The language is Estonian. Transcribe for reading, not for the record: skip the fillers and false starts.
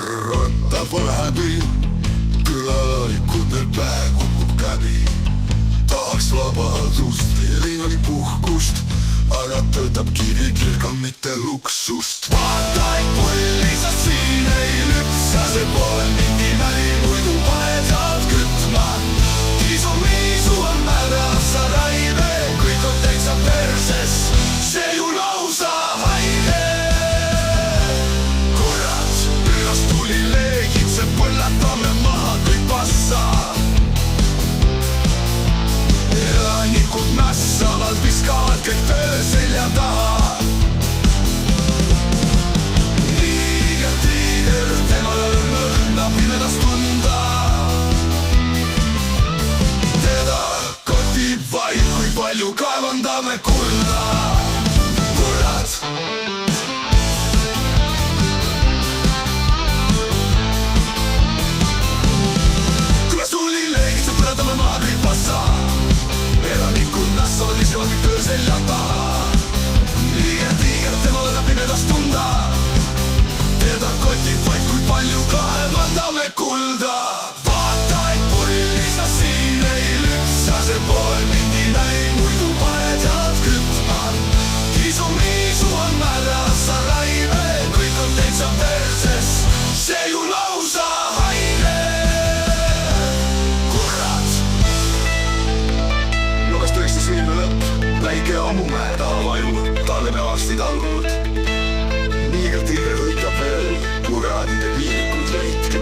ratta pole häbi, külalikud meil päev kukub käbi. Tahaks vabadust, erinevat puhkust, aga töötab kivikirga, mitte luksust. Vaata, et pulli sa siin ei lüpsa, see pole mingi nali, muidu paned saad kütma. Kiisu-miisu on määras, sa raime, kõik on täitsa perses, see ju lausa haine. Kurat, ülast tuli leegid, see põllatame maha kõik passa. Elanikud mässavad, viskavad kõik töö selja taha. Tiiger, temal lõhnab pimedas tunda. Teda kotib vaid, kui palju kaevandame kulda. Kurat! Kulas tuli leegid, see põletame maha kõik passa. Elanikud nassavad, viskavad kõik töö selja taha. Tiiger, temal lõhnab pimedas tunda. Teda kotib vaid, kui palju kaevandame kulda. Vaata, et pulli sa siin ei lüpsa, see pole mingi näi, muidu paned jalad kütma. Kiisu-miisu on määras, sa raime, kõik on täitsa perses, see ju lausa haine. Kurat! No kas tõesti silme lõpp? Väike ammumäe taha vajunud, talle me varsti talgunud. Tiiger hõikab veel, muraadide viilikud leidke